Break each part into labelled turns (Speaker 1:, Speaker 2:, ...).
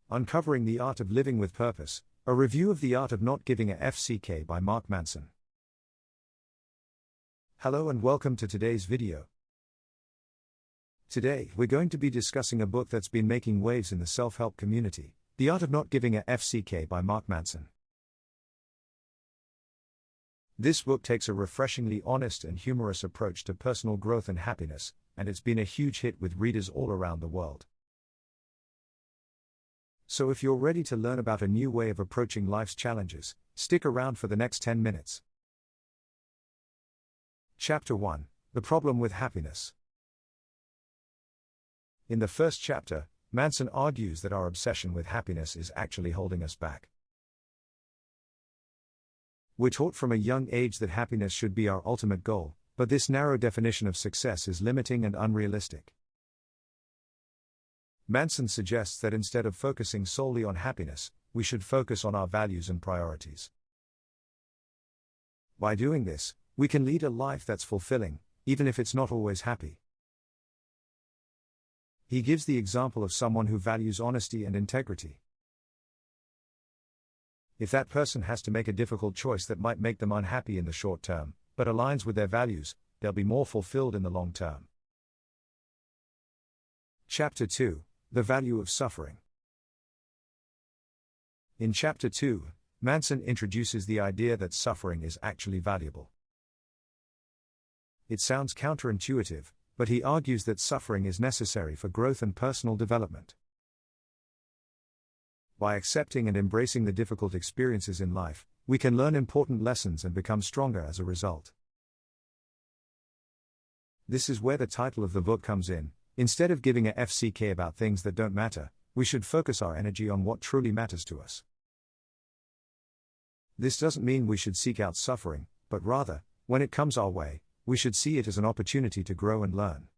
Speaker 1: Uncovering the Art of Living with Purpose, a review of The Art of Not Giving a FCK by Mark Manson. Hello and welcome to today's video. Today, we're going to be discussing a book that's been making waves in the self-help community, The Art of Not Giving a FCK by Mark Manson. This book takes a refreshingly honest and humorous approach to personal growth and happiness, and it's been a huge hit with readers all around the world. So if you're ready to learn about a new way of approaching life's challenges, stick around for the next 10 minutes. Chapter 1: The Problem with Happiness. In the first chapter, Manson argues that our obsession with happiness is actually holding us back. We're taught from a young age that happiness should be our ultimate goal, but this narrow definition of success is limiting and unrealistic. Manson suggests that instead of focusing solely on happiness, we should focus on our values and priorities. By doing this, we can lead a life that's fulfilling, even if it's not always happy. He gives the example of someone who values honesty and integrity. If that person has to make a difficult choice that might make them unhappy in the short term, but aligns with their values, they'll be more fulfilled in the long term. Chapter 2: The Value of Suffering. In Chapter 2, Manson introduces the idea that suffering is actually valuable. It sounds counterintuitive, but he argues that suffering is necessary for growth and personal development. By accepting and embracing the difficult experiences in life, we can learn important lessons and become stronger as a result. This is where the title of the book comes in. Instead of giving a FCK about things that don't matter, we should focus our energy on what truly matters to us. This doesn't mean we should seek out suffering, but rather, when it comes our way, we should see it as an opportunity to grow and learn.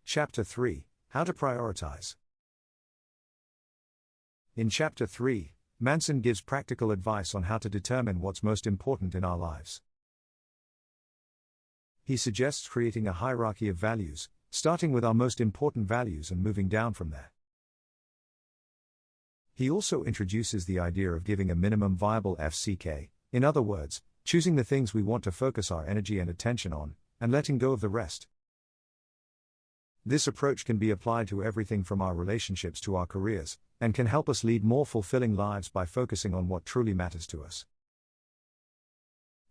Speaker 1: Chapter 3: How to Prioritize. In Chapter 3, Manson gives practical advice on how to determine what's most important in our lives. He suggests creating a hierarchy of values, starting with our most important values and moving down from there. He also introduces the idea of giving a minimum viable FCK, in other words, choosing the things we want to focus our energy and attention on, and letting go of the rest. This approach can be applied to everything from our relationships to our careers, and can help us lead more fulfilling lives by focusing on what truly matters to us.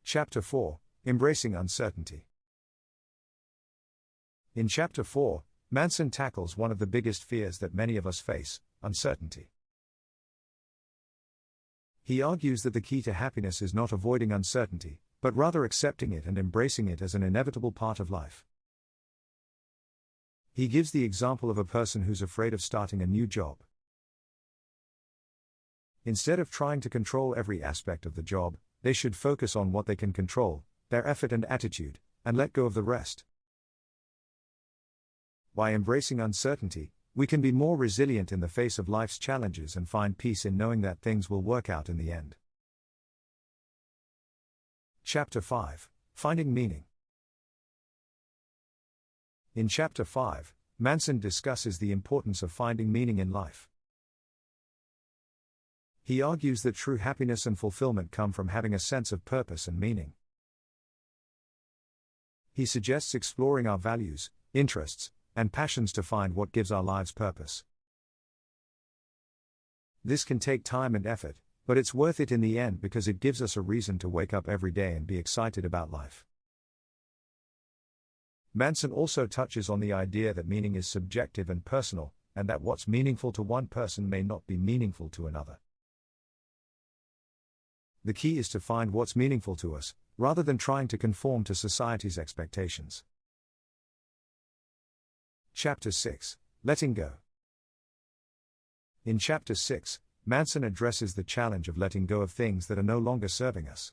Speaker 1: Chapter 4: Embracing Uncertainty. In Chapter 4, Manson tackles one of the biggest fears that many of us face: uncertainty. He argues that the key to happiness is not avoiding uncertainty, but rather accepting it and embracing it as an inevitable part of life. He gives the example of a person who's afraid of starting a new job. Instead of trying to control every aspect of the job, they should focus on what they can control, their effort and attitude, and let go of the rest. By embracing uncertainty, we can be more resilient in the face of life's challenges and find peace in knowing that things will work out in the end. Chapter 5: Finding Meaning. In Chapter 5, Manson discusses the importance of finding meaning in life. He argues that true happiness and fulfillment come from having a sense of purpose and meaning. He suggests exploring our values, interests, and passions to find what gives our lives purpose. This can take time and effort, but it's worth it in the end because it gives us a reason to wake up every day and be excited about life. Manson also touches on the idea that meaning is subjective and personal, and that what's meaningful to one person may not be meaningful to another. The key is to find what's meaningful to us, rather than trying to conform to society's expectations. Chapter 6: Letting Go. In Chapter 6, Manson addresses the challenge of letting go of things that are no longer serving us.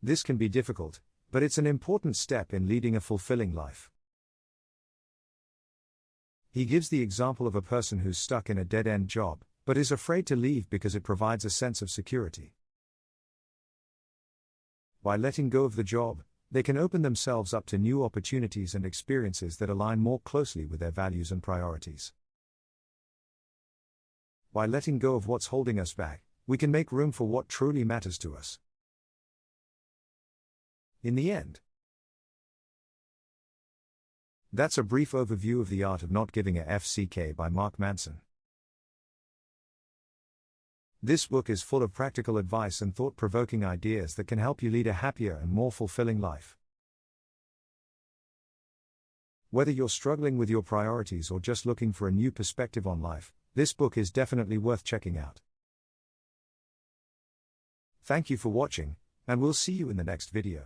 Speaker 1: This can be difficult, but it's an important step in leading a fulfilling life. He gives the example of a person who's stuck in a dead-end job, but is afraid to leave because it provides a sense of security. By letting go of the job, they can open themselves up to new opportunities and experiences that align more closely with their values and priorities. By letting go of what's holding us back, we can make room for what truly matters to us. In the end, that's a brief overview of The Art of Not Giving a FCK by Mark Manson. This book is full of practical advice and thought-provoking ideas that can help you lead a happier and more fulfilling life. Whether you're struggling with your priorities or just looking for a new perspective on life, this book is definitely worth checking out. Thank you for watching, and we'll see you in the next video.